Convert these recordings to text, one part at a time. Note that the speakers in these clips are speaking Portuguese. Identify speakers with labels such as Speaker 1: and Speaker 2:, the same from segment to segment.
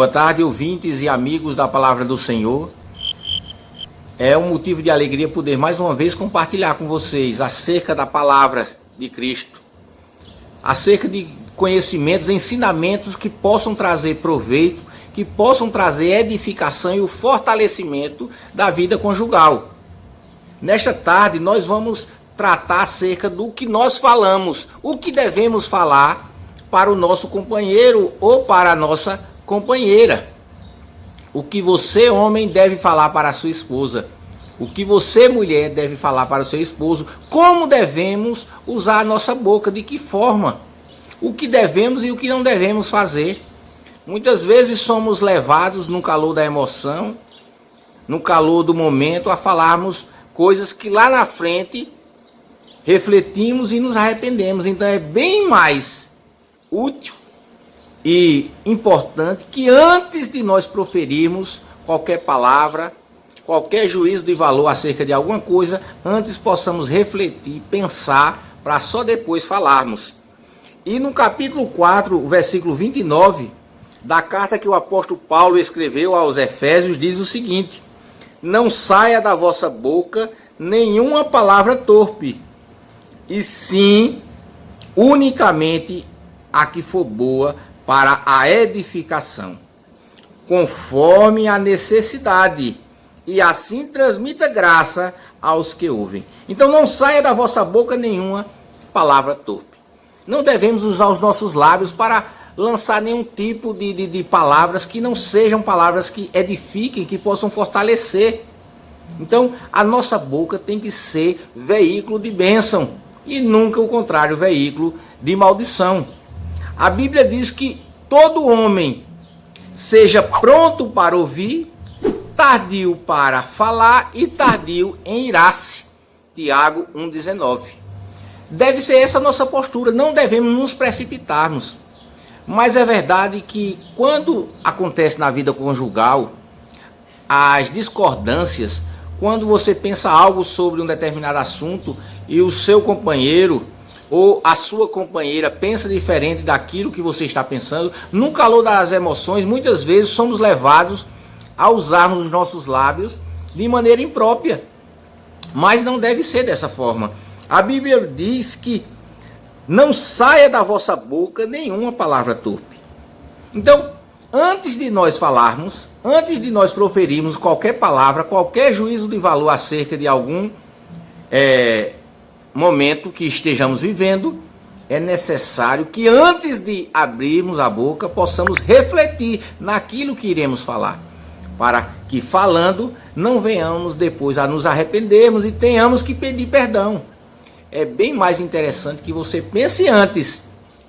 Speaker 1: Boa tarde, ouvintes e amigos da Palavra do Senhor. É um motivo de alegria poder mais uma vez compartilhar com vocês acerca da Palavra de Cristo, acerca de conhecimentos, ensinamentos que possam trazer proveito, que possam trazer edificação e o fortalecimento da vida conjugal. Nesta tarde nós vamos tratar acerca do que nós falamos, o que devemos falar para o nosso companheiro ou para a nossa companheira. O que você, homem, deve falar para a sua esposa. O que você, mulher, deve falar para o seu esposo. Como devemos usar a nossa boca, de que forma. O que devemos e o que não devemos fazer. Muitas vezes somos levados no calor da emoção, no calor do momento, a falarmos coisas que lá na frente refletimos e nos arrependemos. Então é bem mais útil e importante que antes de nós proferirmos qualquer palavra, qualquer juízo de valor acerca de alguma coisa, antes possamos refletir, pensar, para só depois falarmos. E no capítulo 4, o versículo 29, da carta que o apóstolo Paulo escreveu aos Efésios, diz o seguinte: não saia da vossa boca nenhuma palavra torpe, e sim unicamente a que for boa para a edificação, conforme a necessidade, e assim transmita graça aos que ouvem. Então não saia da vossa boca nenhuma palavra torpe. Não devemos usar os nossos lábios para lançar nenhum tipo de palavras que não sejam palavras que edifiquem, que possam fortalecer. Então a nossa boca tem que ser veículo de bênção e nunca o contrário, veículo de maldição. A Bíblia diz que todo homem seja pronto para ouvir, tardio para falar e tardio em irar-se. Tiago 1,19. Deve ser essa a nossa postura, não devemos nos precipitarmos. Mas é verdade que quando acontece na vida conjugal, as discordâncias, quando você pensa algo sobre um determinado assunto e o seu companheiro ou a sua companheira pensa diferente daquilo que você está pensando, no calor das emoções, muitas vezes somos levados a usarmos os nossos lábios de maneira imprópria. Mas não deve ser dessa forma. A Bíblia diz que não saia da vossa boca nenhuma palavra torpe. Então, antes de nós falarmos, antes de nós proferirmos qualquer palavra, qualquer juízo de valor acerca de algum momento que estejamos vivendo, é necessário que antes de abrirmos a boca possamos refletir naquilo que iremos falar, para que falando não venhamos depois a nos arrependermos e tenhamos que pedir perdão. É bem mais interessante que você pense antes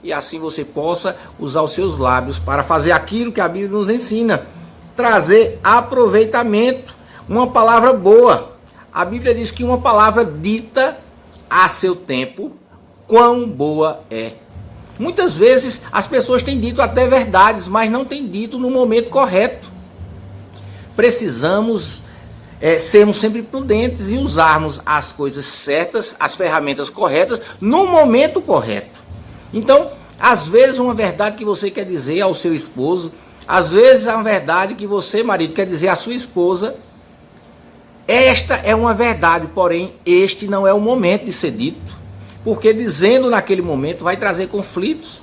Speaker 1: e assim você possa usar os seus lábios para fazer aquilo que a Bíblia nos ensina, trazer aproveitamento, uma palavra boa. A Bíblia diz que uma palavra dita a seu tempo, quão boa é. Muitas vezes as pessoas têm dito até verdades, mas não têm dito no momento correto. Precisamos sermos sempre prudentes e usarmos as coisas certas, as ferramentas corretas, no momento correto. Então, às vezes uma verdade que você quer dizer ao seu esposo, às vezes uma verdade que você, marido, quer dizer à sua esposa, esta é uma verdade, porém este não é o momento de ser dito, porque dizendo naquele momento vai trazer conflitos,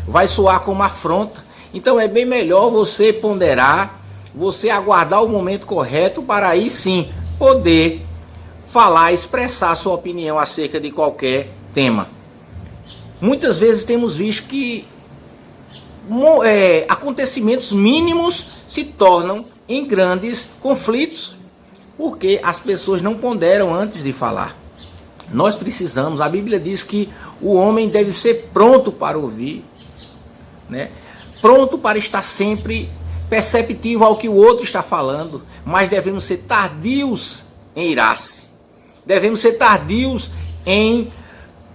Speaker 1: vai soar como afronta. Então é bem melhor você ponderar, você aguardar o momento correto para aí sim poder falar, expressar sua opinião acerca de qualquer tema. Muitas vezes temos visto que acontecimentos mínimos se tornam em grandes conflitos, porque as pessoas não ponderam antes de falar. Nós precisamos, a Bíblia diz que o homem deve ser pronto para ouvir, né? Pronto para estar sempre perceptivo ao que o outro está falando, mas devemos ser tardios em irar-se. Devemos ser tardios em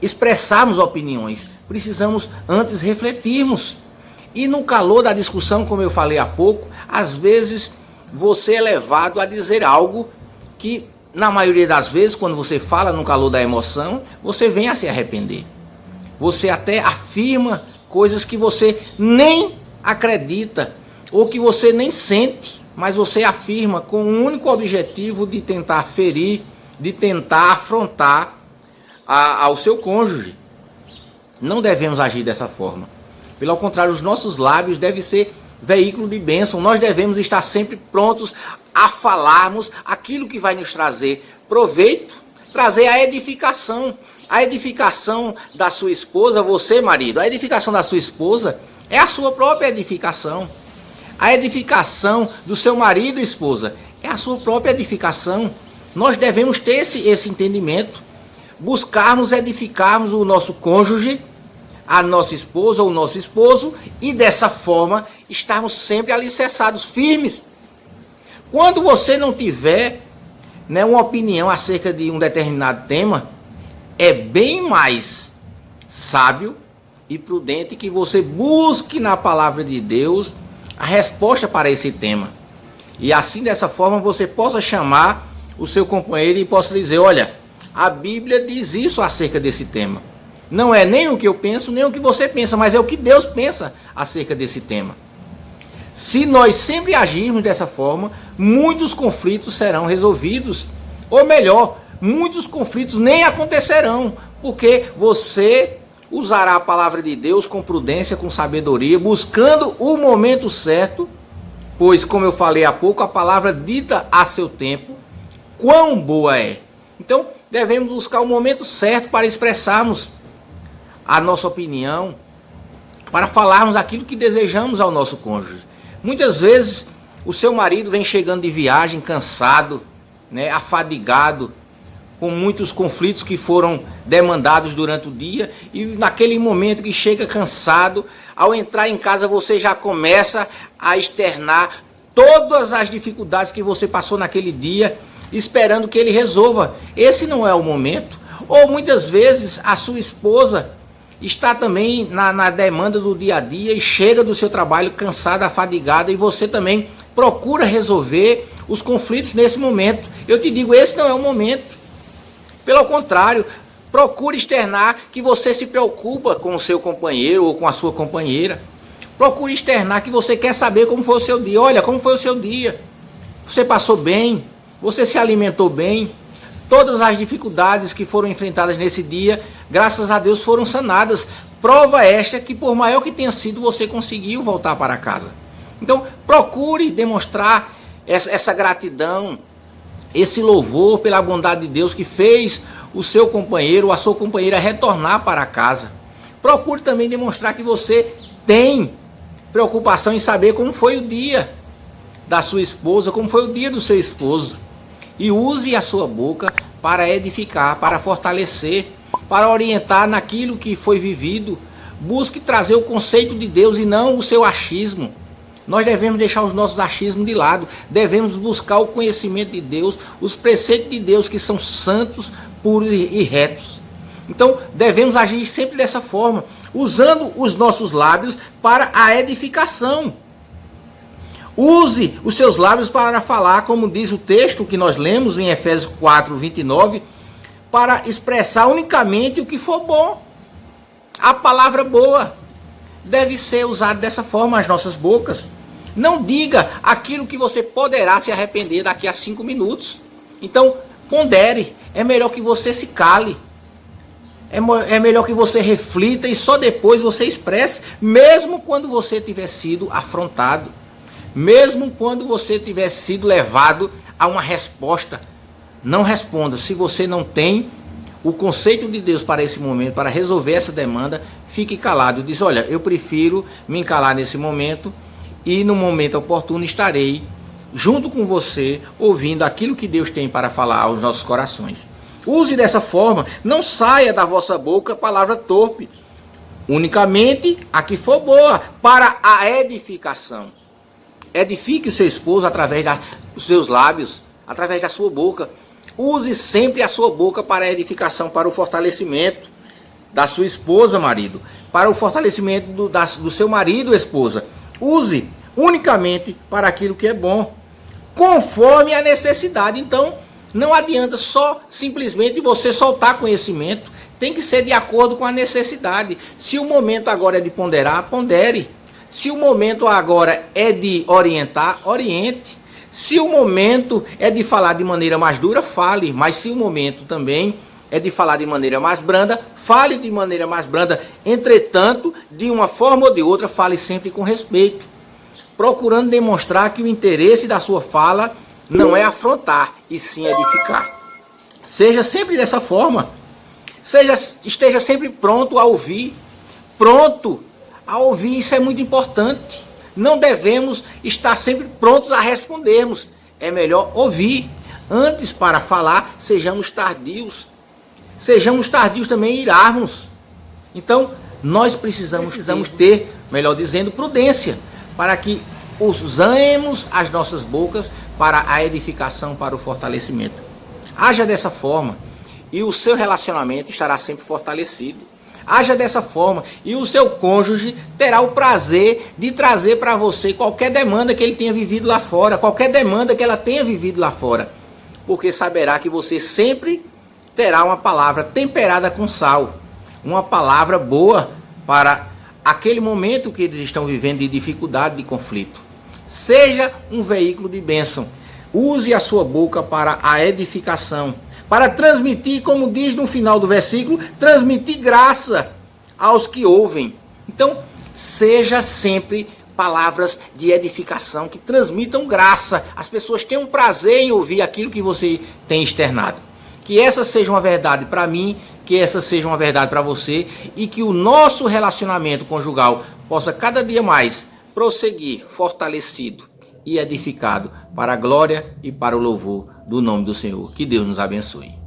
Speaker 1: expressarmos opiniões. Precisamos antes refletirmos. E no calor da discussão, como eu falei há pouco, às vezes você é levado a dizer algo que, na maioria das vezes, quando você fala no calor da emoção, você vem a se arrepender. Você até afirma coisas que você nem acredita. ou que você nem sente, mas você afirma com o único objetivo de tentar ferir, de tentar afrontar ao seu cônjuge. Não devemos agir dessa forma. Pelo contrário, os nossos lábios devem ser veículo de bênção. Nós devemos estar sempre prontos a falarmos aquilo que vai nos trazer proveito, trazer a edificação. A edificação da sua esposa, você, marido, a edificação da sua esposa é a sua própria edificação. A edificação do seu marido, esposa, é a sua própria edificação. Nós devemos ter esse entendimento, buscarmos edificarmos o nosso cônjuge, a nossa esposa ou o nosso esposo, e dessa forma estarmos sempre alicerçados, firmes. Quando você não tiver, uma opinião acerca de um determinado tema, é bem mais sábio e prudente que você busque na palavra de Deus a resposta para esse tema. E assim, dessa forma, você possa chamar o seu companheiro e possa dizer: olha, a Bíblia diz isso acerca desse tema. Não é nem o que eu penso, nem o que você pensa, mas é o que Deus pensa acerca desse tema. Se nós sempre agirmos dessa forma, muitos conflitos serão resolvidos. Ou melhor, muitos conflitos nem acontecerão, porque você usará a palavra de Deus com prudência, com sabedoria, buscando o momento certo, pois, como eu falei há pouco, a palavra dita a seu tempo, quão boa é. Então, devemos buscar o momento certo para expressarmos a nossa opinião, para falarmos aquilo que desejamos ao nosso cônjuge. Muitas vezes, o seu marido vem chegando de viagem, cansado, afadigado, com muitos conflitos que foram demandados durante o dia, e naquele momento que chega cansado, ao entrar em casa você já começa a externar todas as dificuldades que você passou naquele dia, esperando que ele resolva. Esse não é o momento. Ou muitas vezes a sua esposa está também na demanda do dia a dia e chega do seu trabalho cansada, afadigada, e você também procura resolver os conflitos nesse momento. Eu te digo, esse não é o momento. Pelo contrário, procure externar que você se preocupa com o seu companheiro ou com a sua companheira. Procure externar que você quer saber como foi o seu dia. Olha, como foi o seu dia? Você passou bem? Você se alimentou bem? Todas as dificuldades que foram enfrentadas nesse dia, graças a Deus, foram sanadas. Prova esta que, por maior que tenha sido, você conseguiu voltar para casa. Então, procure demonstrar essa gratidão, esse louvor pela bondade de Deus que fez o seu companheiro ou a sua companheira retornar para casa. Procure também demonstrar que você tem preocupação em saber como foi o dia da sua esposa, como foi o dia do seu esposo. E use a sua boca para edificar, para fortalecer, para orientar naquilo que foi vivido. Busque trazer o conceito de Deus e não o seu achismo. Nós devemos deixar os nossos achismos de lado. Devemos buscar o conhecimento de Deus, os preceitos de Deus que são santos, puros e retos. Então, devemos agir sempre dessa forma, usando os nossos lábios para a edificação. Use os seus lábios para falar, como diz o texto que nós lemos em Efésios 4, 29, para expressar unicamente o que for bom. A palavra boa deve ser usada dessa forma, as nossas bocas. Não diga aquilo que você poderá se arrepender daqui a 5 minutos. Então, pondere. É melhor que você se cale. É melhor que você reflita e só depois você expresse, mesmo quando você tiver sido afrontado. Mesmo quando você tiver sido levado a uma resposta. Não responda. Se você não tem o conceito de Deus para esse momento, para resolver essa demanda, fique calado. Diz: olha, eu prefiro me calar nesse momento e no momento oportuno estarei junto com você, ouvindo aquilo que Deus tem para falar aos nossos corações. Use dessa forma, não saia da vossa boca palavra torpe, unicamente a que for boa, para a edificação. Edifique o seu esposo através dos seus lábios, através da sua boca. Use sempre a sua boca para a edificação, para o fortalecimento da sua esposa, marido, para o fortalecimento do seu marido, esposa. Use unicamente para aquilo que é bom, conforme a necessidade. Então, não adianta só simplesmente você soltar conhecimento, tem que ser de acordo com a necessidade. Se o momento agora é de ponderar, pondere. Se o momento agora é de orientar, oriente. Se o momento é de falar de maneira mais dura, fale. Mas se o momento também é de falar de maneira mais branda, fale de maneira mais branda. Entretanto, de uma forma ou de outra, fale sempre com respeito, procurando demonstrar que o interesse da sua fala não é afrontar, e sim edificar. Seja sempre dessa forma. Esteja sempre pronto a ouvir. Pronto a ouvir, isso é muito importante. Não devemos estar sempre prontos a respondermos. É melhor ouvir. Antes, para falar, sejamos tardios. Sejamos tardios também em irarmos. Então, nós precisamos ter, melhor dizendo, prudência, para que usemos as nossas bocas para a edificação, para o fortalecimento. Haja dessa forma e o seu relacionamento estará sempre fortalecido. Haja dessa forma e o seu cônjuge terá o prazer de trazer para você qualquer demanda que ele tenha vivido lá fora, qualquer demanda que ela tenha vivido lá fora, porque saberá que você sempre terá uma palavra temperada com sal, uma palavra boa para aquele momento que eles estão vivendo de dificuldade, de conflito. Seja um veículo de bênção. Use a sua boca para a edificação, para transmitir, como diz no final do versículo, transmitir graça aos que ouvem. Então, seja sempre palavras de edificação que transmitam graça. As pessoas tenham prazer em ouvir aquilo que você tem externado. Que essa seja uma verdade para mim, que essa seja uma verdade para você, e que o nosso relacionamento conjugal possa cada dia mais prosseguir fortalecido e edificado para a glória e para o louvor do nome do Senhor. Que Deus nos abençoe.